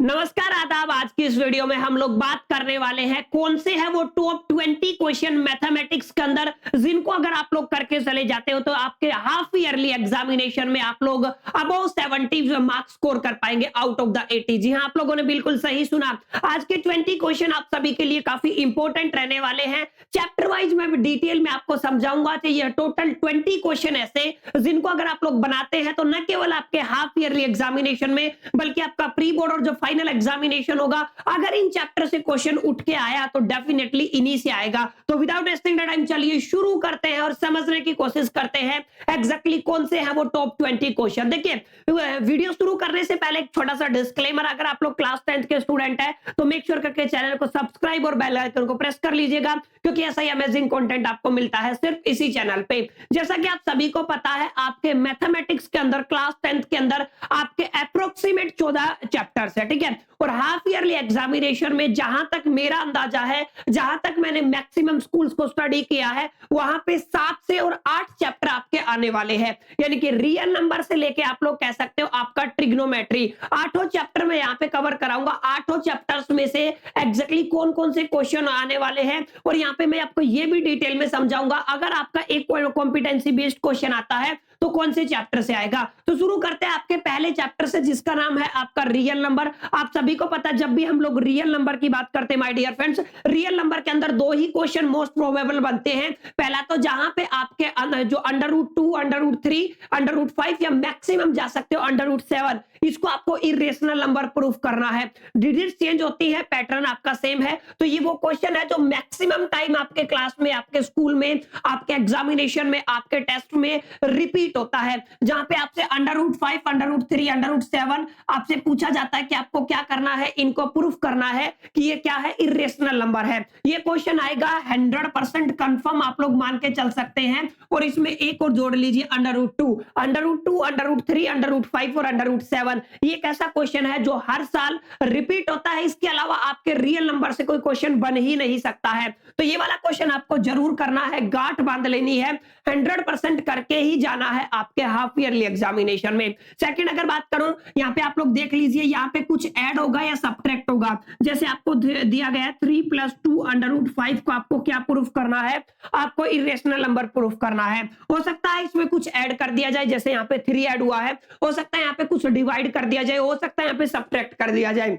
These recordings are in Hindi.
नमस्कार आदाब। आज की इस वीडियो में हम लोग बात करने वाले हैं कौन से है वो टॉप 20 क्वेश्चन मैथमेटिक्स के अंदर जिनको अगर आप लोग करके चले जाते हो तो आपके हाफ ईयरली एग्जामिनेशन में आप लोग अबव 70 मार्क्स स्कोर कर पाएंगे आउट ऑफ द 80। जी हाँ, आप लोगों ने बिल्कुल सही सुना। आज के 20 क्वेश्चन आप सभी के लिए काफी इंपॉर्टेंट रहने वाले हैं। चैप्टर वाइज मैं डिटेल में आपको समझाऊंगा कि ये टोटल 20 क्वेश्चन ऐसे जिनको अगर आप लोग बनाते हैं तो न केवल आपके हाफ ईयरली एग्जामिनेशन में बल्कि आपका प्री बोर्ड और जो फाइनल एग्जामिनेशन होगा, अगर इन चैप्टर से क्वेश्चन उठ के आया तो डेफिनेटली इन्हीं से आएगा। तो विदाउट वेस्टिंग द टाइम चलिए शुरू करते हैं और समझने की कोशिश करते हैं एग्जैक्टली कौन से हैं वो टॉप 20 क्वेश्चन। देखिए, वीडियो शुरू करने से पहले एक छोटा सा डिस्क्लेमर, अगर आप लोग क्लास 10th के स्टूडेंट हैं तो मेक श्योर करके चैनल को सब्सक्राइब और बेल आइकन को प्रेस कर लीजिएगा, क्योंकि ऐसा ही अमेजिंग कंटेंट आपको मिलता है सिर्फ इसी चैनल पे। जैसा कि आप सभी को पता है, आपके मैथमेटिक्स के अंदर क्लास 10th के अंदर आपके अप्रोक्सीमेट 14 चैप्टर्स है, ठीक है। और हाफ ईयरली एग्जामिनेशन में जहां तक मेरा अंदाजा है, जहां तक मैंने मैक्सिमम स्कूल्स को स्टडी किया है, वहां पे 7 से और 8 चैप्टर आपके आने वाले हैं। यानी कि रियल नंबर से लेके आप लोग कह सकते हो आपका ट्रिग्नोमेट्री, 8 चैप्टर में यहाँ पे कवर कराऊंगा। 8 चैप्टर्स में से एग्जैक्टली कौन कौन से क्वेश्चन आने वाले हैं, और यहाँ पे मैं आपको ये भी डिटेल में समझाऊंगा अगर आपका एक कॉम्पिटेंसी बेस्ड क्वेश्चन आता है तो कौन से चैप्टर से आएगा। तो शुरू करते हैं आपके पहले चैप्टर से, जिसका नाम है आपका रियल नंबर। आप सभी को पता है, जब भी हम लोग रियल नंबर की बात करते हैं my dear friends, real number के अंदर 2 ही क्वेश्चन मोस्ट प्रोबेबल बनते हैं। पहला तो जहां पे आपके जो √2, √3, √5 या मैक्सिमम जा सकते हो √7, इसको आपको इरेशनल नंबर प्रूफ करना है। डिजिट चेंज होती है, पैटर्न आपका सेम है। तो ये वो क्वेश्चन है जो मैक्सिमम टाइम आपके क्लास में, आपके स्कूल में, आपके एग्जामिनेशन में, आपके टेस्ट में रिपीट होता है। जहां पे आपसे √5, √3, √7 आपसे पूछा जाता है कि आपको क्या करना है, इनको प्रूफ करना है कि ये क्या है, इरेशनल नंबर है। ये क्वेश्चन आएगा 100% कंफर्म, आप लोग मान के चल सकते हैं। और इसमें एक और जोड़ लीजिए √2, √3, √5 और √7। ये एक ऐसा क्वेश्चन है जो हर साल रिपीट होता है। इसके अलावा आपके रियल नंबर से कोई क्वेश्चन बन ही नहीं सकता है। तो ये वाला क्वेश्चन आपको जरूर करना है, गांठ बांध लेनी है, 100% करके ही जाना है आपके हाफ ईयरली एग्जामिनेशन में। सेकंड अगर बात करूं, यहाँ पे आप लोग देख लीजिए, यहाँ पे कुछ ऐड होगा या सब्ट्रैक्ट होगा। जैसे आपको दिया गया है 3 + 2 √5 को आपको क्या प्रूफ करना है, आपको इरेशनल नंबर प्रूफ करना है। हो सकता है इसमें कुछ ऐड कर दिया जाए, जैसे यहाँ पे 3 ऐड हुआ है, हो सकता है यहाँ पे कुछ डिवाइड कर दिया जाए, हो सकता है यहाँ पे सब्ट्रैक्ट कर दिया जाए।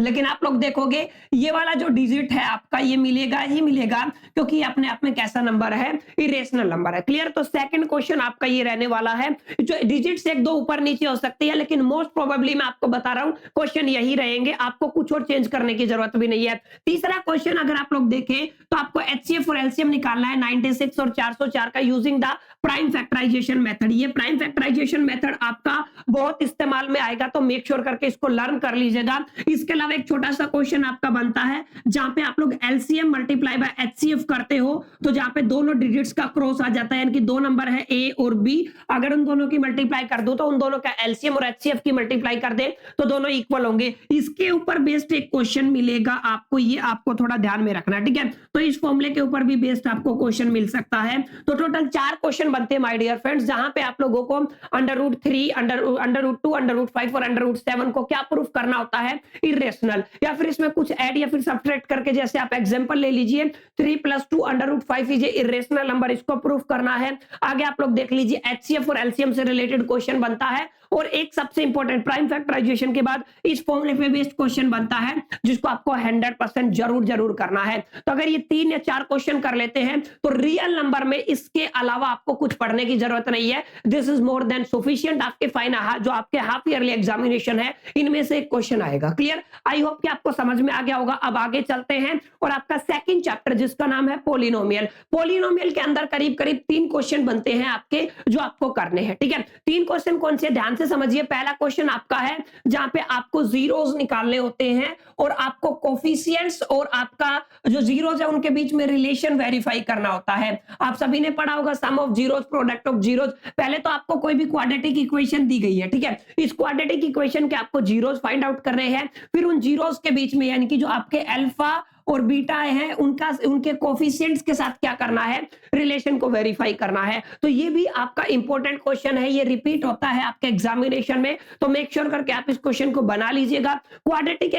लेकिन आप लोग देखोगे ये वाला जो डिजिट है आपका, ये मिलेगा ही मिलेगा, क्योंकि अपने आप में कैसा नंबर है, इरेशनल नंबर है। क्लियर। तो सेकंड क्वेश्चन आपका ये रहने वाला है, जो डिजिट से 1-2 ऊपर नीचे हो सकती है, लेकिन मोस्ट प्रोबेबली मैं आपको बता रहा हूं क्वेश्चन यही रहेंगे, आपको कुछ और चेंज करने की जरूरत भी नहीं है। तीसरा क्वेश्चन अगर आप लोग देखें तो आपको HCF और LCM निकालना है 96 और 404 का, using the prime factorisation method. ये प्राइम फैक्टराइजेशन मेथड आपका बहुत इस्तेमाल में आएगा, तो मेक श्योर करके इसको लर्न कर लीजिएगा। इसके अलावा एक छोटा सा क्वेश्चन आपका बनता है जहां पे आप लोग LCM मल्टीप्लाई बाय HCF करते हो, तो जहां पे दोनों डिजिट्स का क्रॉस आ जाता है, यानी कि 2 नंबर है A और B, अगर उन दोनों की मल्टीप्लाई कर दो तो उन दोनों का LCM और HCF की मल्टीप्लाई कर दे तो दोनों इक्वल होंगे। इसके ऊपर बेस्ड एक क्वेश्चन मिलेगा आपको, ये आपको थोड़ा ध्यान में रखना है, ठीक है। तो इस फॉर्मूले के ऊपर भी बेस्ड आपको क्वेश्चन मिल सकता है। तो टोटल 4 क्वेश्चन बनते हैं माय डियर फ्रेंड्स, जहां पे आप लोगों को √3, √2, √5 और √7 को क्या प्रूफ करना होता है, इरेशनल, या फिर इसमें कुछ ऐड या फिर सब्ट्रैक्ट करके, जैसे आप एग्जांपल ले लीजिए 3 + 2 √5 इज इरेशनल नंबर, इसको प्रूफ करना है। आगे आप लोग देख लीजिए HCF और LCM से रिलेटेड क्वेश्चन बनता है, और एक सबसे इंपॉर्टेंट प्राइम फैक्टराइजेशन के बाद इस फॉर्मूले पे बेस्ड क्वेश्चन बनता है, जिसको आपको 100% जरूर करना है। तो अगर ये 3 या 4 क्वेश्चन कर लेते हैं तो रियल नंबर में इसके अलावा आपको कुछ पढ़ने की जरूरत नहीं है। This is more than sufficient. आपके फाइनल जो आपके हाफ ईयरली एग्जामिनेशन है, इनमें से एक क्वेश्चन आएगा। क्लियर। आई होप कि आपको समझ में आ गया होगा। अब आगे चलते हैं और आपका सेकंड चैप्टर जिसका नाम है पॉलिनोमियल। पॉलिनोमियल के अंदर करीब 3 क्वेश्चन बनते हैं आपके, जो आपको करने हैं, ठीक है। 3 क्वेश्चन कौन से, ध्यान से समझिए। पहला क्वेश्चन आपका है जहां पे आपको जीरोस निकालने होते हैं और आपको कोफिशिएंट्स और आपका जो जीरोस है उनके बीच में रिलेशन वेरीफाई करना होता है। आप सभी ने पढ़ा होगा sum of zeros, product of zeros. पहले तो आपको कोई भी क्वाड्रेटिक इक्वेशन दी गई है, ठीक है। इस क्वाड्रेटिक इक्वेशन के आपको जीरोस फाइंड आउट करने हैं, फिर उन जीरोस के बीच में, यानी कि जो आपके अल्फा और बीटा है, उनका उनके कोफिशिएंट्स के साथ क्या करना है, रिलेशन को वेरीफाई करना है। तो ये भी आपका इंपॉर्टेंट क्वेश्चन है, ये रिपीट होता है आपके एग्जामिनेशन में, तो मेक श्योर करके आप इस क्वेश्चन को बना लीजिएगा। क्वाड्रेटिक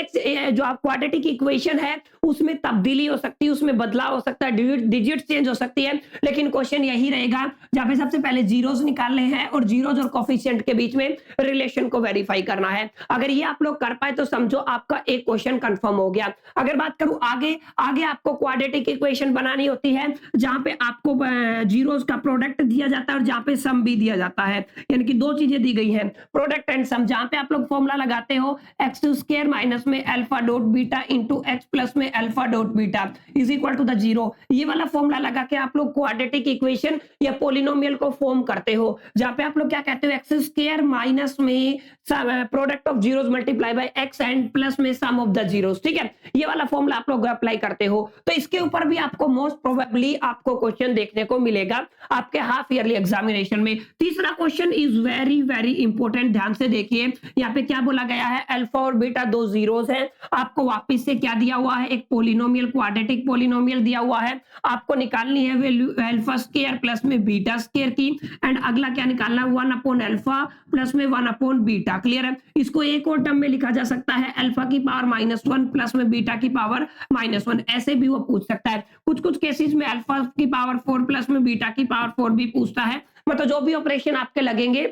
जो आप क्वाड्रेटिक इक्वेशन है उसमें तब्दीली हो सकती है, उसमें बदलाव हो सकता है, डिजिट चेंज हो सकती है, लेकिन क्वेश्चन यही रहेगा जहां पे सबसे पहले जीरोस निकालने हैं और जीरोस और कोफिशिएंट के बीच में रिलेशन को वेरीफाई करना है। अगर ये आप लोग कर पाए तो समझो आपका एक क्वेश्चन कंफर्म हो गया। अगर बात करूं आगे, आगे आपको क्वाड्रेटिक इक्वेशन बनानी होती है जहां पे आपको जीरोस का प्रोडक्ट दिया जाता है और जहां पे सम भी दिया जाता है, यानी कि दो चीजें दी गई हैं, प्रोडक्ट एंड सम, जहां पे आप लोग फॉर्मूला लगाते हो एक्स स्क्वायर माइनस में alpha dot beta into X plus में alpha dot beta is equal to the zero. ये वाला फॉर्मूला लगा के आप लोग क्वाड्रेटिक इक्वेशन या पॉलिनोमियल को फॉर्म करते हो, जहां पे आप लोग क्या कहते हो, एक्स स्क्वायर माइनस में product of zeros multiply by X and plus में सम ऑफ द जीरोस, ठीक है, ये वाला फॉर्मूला आप लोग अप्लाई करते हो। तो इसके ऊपर भी आपको मोस्ट प्रोबेबली आपको क्वेश्चन देखने को मिलेगा आपके हाफ ईयरली एग्जामिनेशन में। तीसरा question is very very important, ध्यान से देखिए, यहाँ पे क्या बोला गया है, अल्फा और बीटा दो जीरोस हैं, आपको वापस से क्या दिया हुआ है, एक पोलिनोमियल, क्वाड्रेटिक पोलिनोमियल दिया हुआ है, आपको निकालनी है वैल्यू अल्फा स्क्वायर प्लस में बीटा स्क्वायर की, एंड अगला क्या निकालना है, 1 अपॉन अल्फा प्लस में 1 अपॉन बीटा। क्लियर है? इसको एक और टर्म में लिखा जा सकता है, अल्फा की पावर -1 प्लस में बीटा की पावर -1, ऐसे भी वो पूछ सकता है। कुछ कुछ केसेस में अल्फा की पावर 4 प्लस में बीटा की पावर 4 भी पूछता है। मतलब जो भी ऑपरेशन आपके लगेंगे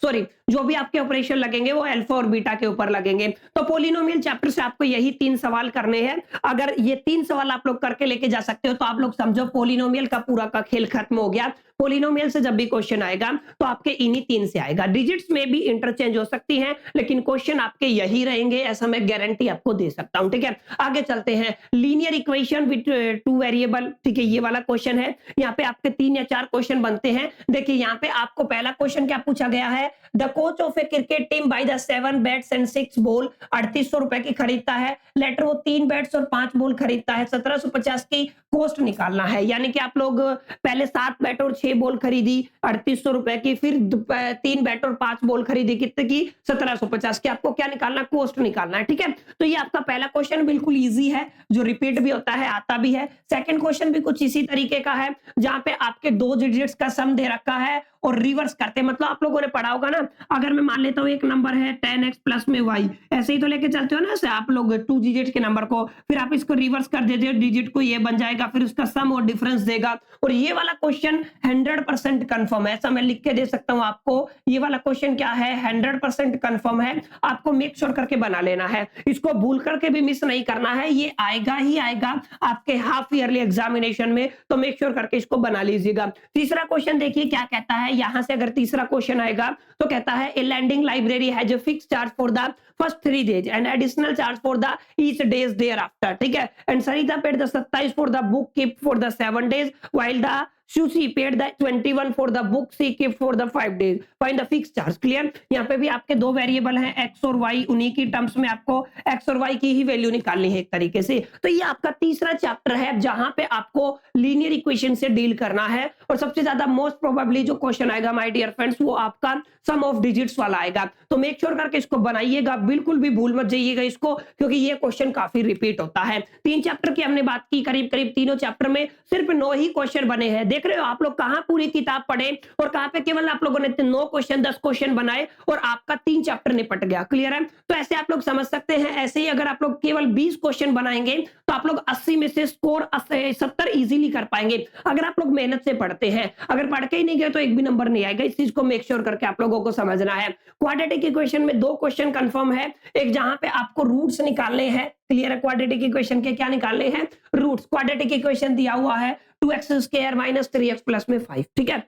सॉरी, जो भी आपके ऑपरेशन लगेंगे वो अल्फा और बीटा के ऊपर लगेंगे। तो पोलिनोमियल चैप्टर से आपको यही 3 सवाल करने हैं। अगर ये 3 सवाल आप लोग करके लेके जा सकते हो तो आप लोग समझो पोलिनोमियल का पूरा का खेल खत्म हो गया। पोलिनोमियल से जब भी क्वेश्चन आएगा तो आपके इन्हीं 3 से आएगा। डिजिट्स में भी इंटरचेंज हो सकती हैं, लेकिन क्वेश्चन आपके यही रहेंगे, ऐसा मैं गारंटी आपको दे सकता हूं। ठीक है, आगे चलते हैं। लीनियर इक्वेशन विद 2 वेरिएबल, ठीक है, ये वाला क्वेश्चन है। यहाँ पे आपके 3 या 4 क्वेश्चन बनते हैं। देखिए यहाँ पे आपको पहला क्वेश्चन क्या पूछा गया है, the coach of A cricket team by the 7 bats and 6 ball 3800 रुपए की खरीदता है। लेटर वो 3 बैट्स और 5 बॉल खरीदता है, 1750 की कॉस्ट निकालना है। यानी कि आप लोग पहले 7 बैट और 6 बॉल खरीदी 3800 रुपए की, फिर 3 बैट और 5 बॉल खरीदी कितने की, 1750 की। आपको क्या निकालना, कॉस्ट निकालना है। ठीक है, तो ये आपका पहला क्वेश्चन बिल्कुल इजी है, जो रिपीट भी होता है, आता भी है। सेकंड क्वेश्चन भी कुछ इसी तरीके का है, जहां पे आपके 2 डिजिट्स का सम दे रखा है और रिवर्स करते, मतलब आप लोगों ने पढ़ा होगा ना, अगर मैं मान लेता हूं एक नंबर है 10x प्लस में y, ऐसे ही तो लेके चलते हो ना, ऐसे आप लोग 2 डिजिट के नंबर को, फिर आप इसको रिवर्स कर देते हो, डिजिट को ये बन जाएगा, फिर उसका सम और डिफरेंस देगा। और ये वाला क्वेश्चन 100% कंफर्म है, ऐसा मैं लिख के दे सकता हूं आपको। ये वाला क्वेश्चन क्या है, 100% कंफर्म है। आपको मेक श्योर करके बना लेना है, इसको भूल करके भी मिस नहीं करना है, ये आएगा ही आएगा आपके हाफ ईयरली एग्जामिनेशन में, तो मेक श्योर करके इसको बना लीजिएगा। तीसरा क्वेश्चन देखिए क्या कहता है, यहां से अगर तीसरा क्वेश्चन आएगा तो कहता है a lending library has a fixed charge for the first 3 days and additional charge for the each days thereafter. ठीक है, and Sarita paid the 27 for the book keep for the 7 days while the Sushi paid the 21 for the book she kept for the 5 days. Find the fixed charge. Clear? यहाँ पे भी आपके 2 वेरिएबल हैं x और y, उन्हीं की टर्म्स में आपको x और y की ही वैल्यू निकालनी है एक तरीके से। तो ये आपका तीसरा चैप्टर है जहां पे आपको लीनियर इक्वेशन से डील करना है, और सबसे ज्यादा मोस्ट प्रोबेबली जो क्वेश्चन आएगा माय डियर फ्रेंड्स, वो आपका सम ऑफ डिजिट्स वाला आएगा। तो मेक श्योर करके इसको बनाइएगा, बिल्कुल भी भूल मत जाइएगा इसको, क्योंकि ये क्वेश्चन काफी रिपीट होता है। 3 चैप्टर की हमने बात की, करीब करीब तीनों चैप्टर में सिर्फ 9 ही क्वेश्चन बने हैं। देख रहे हो आप लोग कहां पूरी किताब पढ़े और कहां पे केवल आप लोगों ने 9 क्वेश्चन 10 क्वेश्चन बनाए और आपका 3 चैप्टर निपट गया। क्लियर है? तो ऐसे आप लोग समझ सकते हैं। ऐसे ही अगर आप लोग केवल 20 क्वेश्चन बनाएंगे तो आप लोग 80 में से स्कोर 70 इजीली कर पाएंगे, अगर आप लोग मेहनत से पढ़ते हैं। अगर पढ़ के ही नहीं गए तो एक भी नंबर नहीं आएगा, इस चीज को मेक श्योर करके आप लोगों को समझना है। क्वाड्रेटिक इक्वेशन में 2 क्वेश्चन कंफर्म है, एक जहां पे आपको रूट्स निकालने हैं। क्लियर है? क्वाड्रेटिक इक्वेशन के क्या निकालने हैं, रूट्स। क्वाड्रेटिक इक्वेशन दिया हुआ है 2x square minus 3x plus में 5। ठीक है,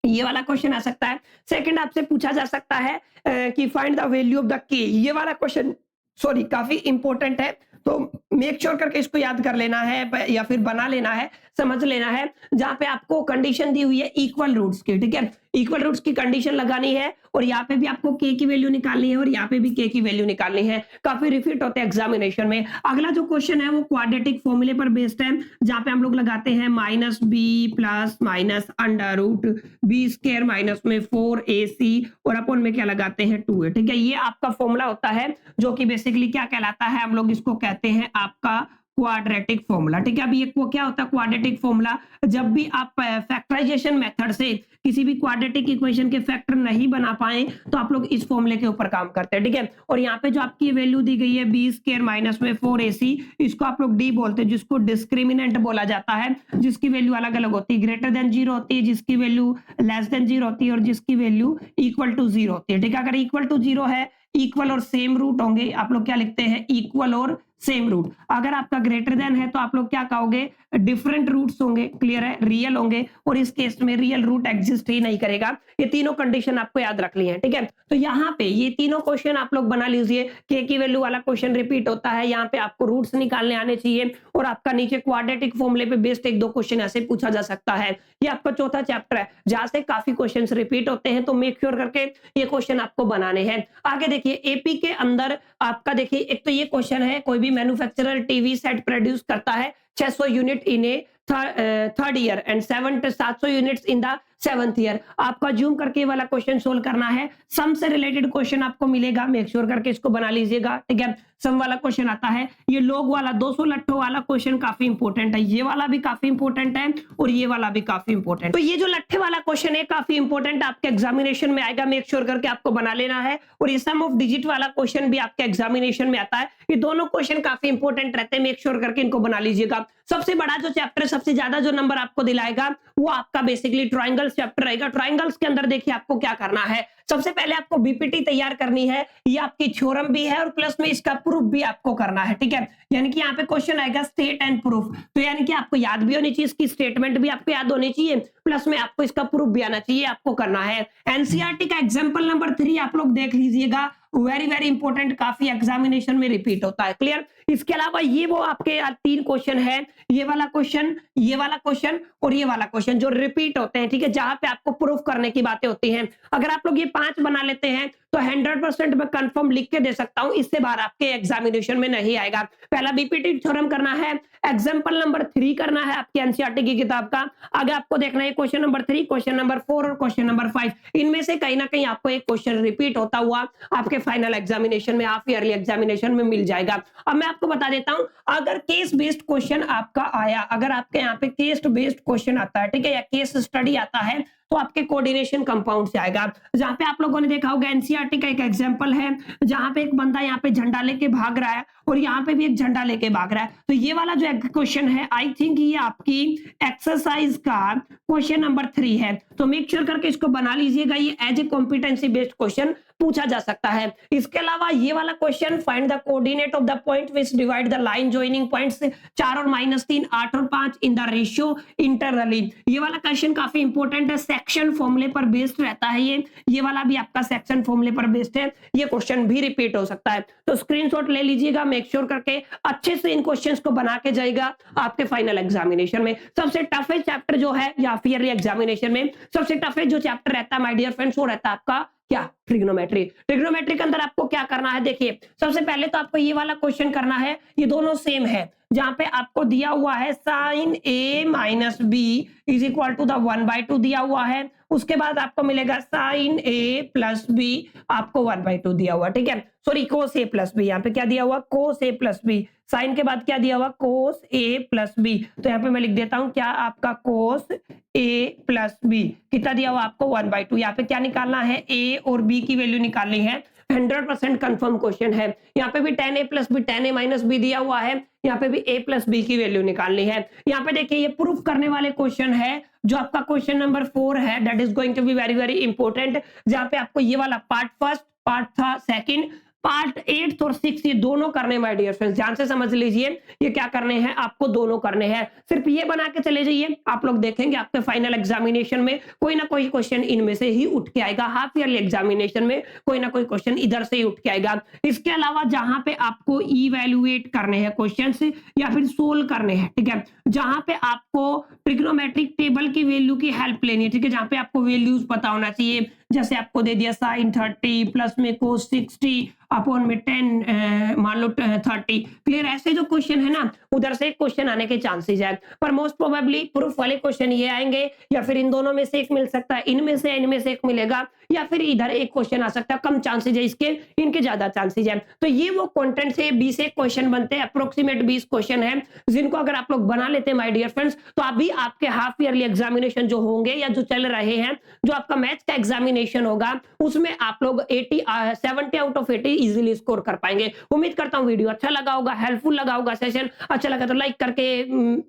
ये वाला क्वेश्चन आ सकता है। सेकंड आपसे पूछा जा सकता है कि find the value of the k। ये वाला क्वेश्चन सॉरी काफी इंपॉर्टेंट है, तो मेक श्योर करके इसको याद कर लेना है या फिर बना लेना है, समझ लेना है। जहां पे आपको कंडीशन दी हुई है इक्वल रूट्स की। ठीक है, इक्वल रूट्स की कंडीशन लगानी है और यहाँ पे भी आपको के की वैल्यू निकालनी है और यहाँ पे भी के की वैल्यू निकालनी है। काफी रिपीट होते हैं एग्जामिनेशन में। अगला जो क्वेश्चन है वो क्वाड्रेटिक फॉर्मूले पर बेस्ड है, जहां पे हम लोग लगाते हैं minus B plus minus under root B square minus में 4ac और अपन में क्या लगाते हैं 2a। ठीक है, ये आपका फॉर्मूला होता है जो कि बेसिकली क्या कहलाता है, हम लोग इसको कहते हैं आपका क्वाड्रेटिक फॉर्मूला। ठीक है, अभी ये क्या होता है क्वाड्रेटिक फॉर्मूला, जब भी आप फैक्टराइजेशन मेथड से किसी भी क्वाड्रेटिक इक्वेशन के फैक्टर नहीं बना पाए तो आप लोग इस फॉर्मूले के ऊपर काम करते हैं। ठीक है, और यहाँ पे जो आपकी वैल्यू दी गई है बी स्क्वायर माइनस में 4ac, इसको आप लोग डी बोलते हैं, जिसको डिस्क्रिमिनेंट बोला जाता है, जिसकी वैल्यू अलग अलग होती है, ग्रेटर देन 0 होती है, जिसकी वैल्यू लेस देन 0 होती है और जिसकी वैल्यू इक्वल टू 0 होती है। ठीक है, अगर इक्वल टू 0 है, इक्वल और सेम रूट होंगे, आप लोग क्या लिखते हैं इक्वल और सेम रूट। अगर आपका ग्रेटर देन है तो आप लोग क्या कहोगे डिफरेंट रूट्स होंगे, क्लियर है, रियल होंगे, और इस केस में रियल रूट एग्जिस्ट ही नहीं करेगा। ये तीनों कंडीशन आपको याद रखनी है। ठीक है, तो यहाँ पे ये तीनों क्वेश्चन आप लोग बना लीजिए। के की वैल्यू वाला क्वेश्चन रिपीट होता है, यहाँ पे आपको रूट्स निकालने आने चाहिए और आपका नीचे क्वाड्रेटिक फॉर्मूले पे बेस्ड एक दो क्वेश्चन ऐसे पूछा जा सकता है। ये आपका चौथा चैप्टर है जहां से काफी क्वेश्चंस रिपीट होते हैं, तो मेक श्योर करके ये क्वेश्चन आपको बनाने हैं। आगे देखिए एपी के अंदर आपका देखिए एक तो ये क्वेश्चन है, कोई भी मैन्युफैक्चरर टीवी सेट प्रोड्यूस करता है 600 unit in A third year and 700 units in the 7th year. आपका जूम करके ये वाला क्वेश्चन सोल्व करना है। सम से रिलेटेड क्वेश्चन आपको मिलेगा, मेक श्योर करके इसको बना लीजिएगा। ठीक है, सम वाला क्वेश्चन आता है, ये लोग वाला 200 लट्ठों वाला क्वेश्चन काफी इंपॉर्टेंट है, ये वाला भी काफी इंपॉर्टेंट है और ये वाला भी काफी इंपॉर्टेंट। तो ये जो लट्ठे वाला क्वेश्चन है काफी इंपॉर्टेंट, आपके एग्जामिनेशन में आएगा, मेक श्योर करके आपको बना लेना है। और ये सम ऑफ डिजिट वाला क्वेश्चन भी आपके एग्जामिनेशन में आता है। ये दोनों क्वेश्चन काफी इंपॉर्टेंट रहते हैं, मेक श्योर करके इनको बना लीजिएगा। सबसे बड़ा जो चैप्टर, सबसे ज्यादा जो नंबर आपको दिलाएगा वो आपका बेसिकली ट्रायंगल्स चैप्टर रहेगा। ट्रायंगल्स के अंदर देखिए आपको क्या करना है, सबसे पहले आपको बीपीटी तैयार करनी है, ये आपकी थ्योरम भी है और प्लस में इसका प्रूफ भी आपको करना है। ठीक है, यानी कि यहाँ पे क्वेश्चन आएगा स्टेट एंड प्रूफ, तो यानी कि आपको याद भी होनी चाहिए, इसकी स्टेटमेंट भी आपको याद होनी चाहिए, प्लस में आपको इसका प्रूफ भी आना चाहिए, आपको करना है। एनसीईआरटी का एग्जाम्पल नंबर 3 आप लोग देख लीजिएगा, वेरी वेरी इंपॉर्टेंट, काफी एग्जामिनेशन में रिपीट होता है। क्लियर, इसके अलावा ये वो आपके 3 क्वेश्चन है, ये वाला क्वेश्चन, ये वाला क्वेश्चन और ये वाला क्वेश्चन जो रिपीट होते हैं। ठीक है, जहां पे आपको प्रूफ करने की बातें होती हैं। अगर आप लोग ये 5 बना लेते हैं तो 100% मैं कंफर्म लिख के दे सकता हूं, इससे बाहर आपके एग्जामिनेशन में नहीं आएगा। पहला बीपीटी थ्योरम करना है, एग्जाम्पल नंबर 3 करना है आपकी एनसीईआरटी की किताब का। आगे आपको देखना है क्वेश्चन नंबर 3, क्वेश्चन नंबर 4 और क्वेश्चन नंबर 5। इनमें से कहीं ना कहीं आपको एक क्वेश्चन रिपीट होता हुआ आपके फाइनल एग्जामिनेशन में, हाफ ईयरली एग्जामिनेशन में मिल जाएगा। अब मैं आपको बता देता हूं, अगर केस बेस्ड क्वेश्चन आपका आया, अगर आपके यहाँ पे केस बेस्ड क्वेश्चन आता है, ठीक है, या केस स्टडी आता है, तो आपके कोऑर्डिनेशन कंपाउंड से आएगा। जहां पे आप लोगों ने देखा होगा एनसीईआरटी का एक एग्जांपल है, जहां पे एक बंदा यहाँ पे झंडा लेके भाग रहा है और यहाँ पे भी एक झंडा लेके भाग रहा है। तो ये वाला जो क्वेश्चन है, आई थिंक ये आपकी एक्सरसाइज का क्वेश्चन नंबर 3 है, तो मेक श्योर करके इसको बना लीजिएगा। ये as a competency based question पूछा जा सकता है। इसके अलावा ये वाला question, find the coordinate of the point which divide the line joining points 4 और -3, 8 और 5 इन द रेशियो इंटरनली। ये वाला क्वेश्चन काफी इंपॉर्टेंट है, सेक्शन फॉर्मूले पर बेस्ड रहता है ये वाला भी आपका सेक्शन फॉर्मूले पर बेस्ड है। ये क्वेश्चन भी रिपीट हो सकता है, तो स्क्रीनशॉट ले लीजिएगा, मेक श्योर करके अच्छे से इन क्वेश्चंस को बना के जाएगा आपके फाइनल एग्जामिनेशन में। सबसे टफेस्ट चैप्टर जो है या ईयरली एग्जामिनेशन में सबसे टफेस्ट जो चैप्टर रहता है माय डियर फ्रेंड्स, वो रहता है आपका क्या, ट्रिग्नोमेट्री। ट्रिग्नोमेट्री के अंदर आपको क्या करना है, देखिए सबसे पहले तो आपको ये वाला क्वेश्चन करना है, ये दोनों सेम है, जहां पे आपको दिया हुआ है sine A minus B is equal to the 1/2 दिया हुआ है। उसके बाद आपको मिलेगा साइन ए प्लस बी, आपको 1/2 दिया हुआ, ठीक है, सॉरी कोस ए प्लस बी, यहाँ पे क्या दिया हुआ कोस ए प्लस बी, साइन के बाद क्या दिया हुआ कोस ए प्लस बी, तो यहाँ पे मैं लिख देता हूं क्या, आपका कोस ए प्लस बी कितना दिया हुआ आपको 1/2। यहाँ पे क्या निकालना है, ए और बी की वैल्यू निकालनी है। 100% कंफर्म क्वेश्चन है। यहाँ पे भी tan a plus B tan a minus B दिया हुआ है, यहाँ पे भी a प्लस बी की वैल्यू निकालनी है। यहाँ पे देखिए ये प्रूफ करने वाले क्वेश्चन है, जो आपका क्वेश्चन नंबर 4 है, that is going to be very very important, जहाँ पे आपको ये वाला पार्ट फर्स्ट, पार्ट था सेकंड, पार्ट 8 और 6 ये दोनों करने माय डियर फ्रेंड्स, ध्यान से समझ लीजिए। ये क्या करने हैं, आपको दोनों करने हैं। सिर्फ ये बना के चले जाइए, आप लोग देखेंगे आपके फाइनल एग्जामिनेशन में कोई ना कोई क्वेश्चन इनमें से ही उठ के आएगा। हाफ ईयरली एग्जामिनेशन में कोई ना कोई क्वेश्चन इधर से ही उठ के आएगा। इसके अलावा जहां पे आपको इवैल्यूएट करने हैं क्वेश्चंस या फिर सोल्व करने हैं, ठीक है, जहां पे आपको ट्रिग्नोमेट्रिक टेबल की वैल्यू की हेल्प लेनी है, ठीक है, जहां पे आपको वैल्यूज पता होना चाहिए। जैसे आपको दे दिया sin 30 प्लस में cos 60 अपॉन में 10 मान लो 30, क्लियर। ऐसे जो क्वेश्चन है ना, उधर से क्वेश्चन आने के चांसेस है, पर मोस्ट प्रोबेबली प्रूफ वाले क्वेश्चन ये आएंगे, या फिर इन दोनों में से एक मिल सकता है, इनमें से एक मिलेगा, या फिर इधर एक क्वेश्चन आ सकता है। कम चांसेस है इसके, इनके ज्यादा चांसेस है। तो ये वो कंटेंट से 20 एक क्वेश्चन बनते हैं, अप्रोक्सीमेट 20 क्वेश्चन है, जिनको अगर आप लोग बना लेते हैं माय डियर फ्रेंड्स, तो अभी आपके हाफ ईयरली एग्जामिनेशन जो होंगे या जो चल रहे हैं, जो आपका मैथ्स का एग्जामिनेशन होगा, उसमें आप लोग 70 आउट ऑफ 80 इजीली स्कोर कर पाएंगे। उम्मीद करता हूं वीडियो अच्छा लगा होगा, हेल्पफुल लगा होगा, सेशन अच्छा लगा तो लाइक करके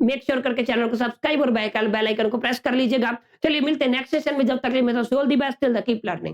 मेक श्योर करके चैनल को सब्सक्राइब और बेल आइकन को प्रेस कर लीजिएगा। चलिए मिलते हैं नेक्स्ट सेशन में, जब तक के लिए मैं तो all the best, till the keep learning.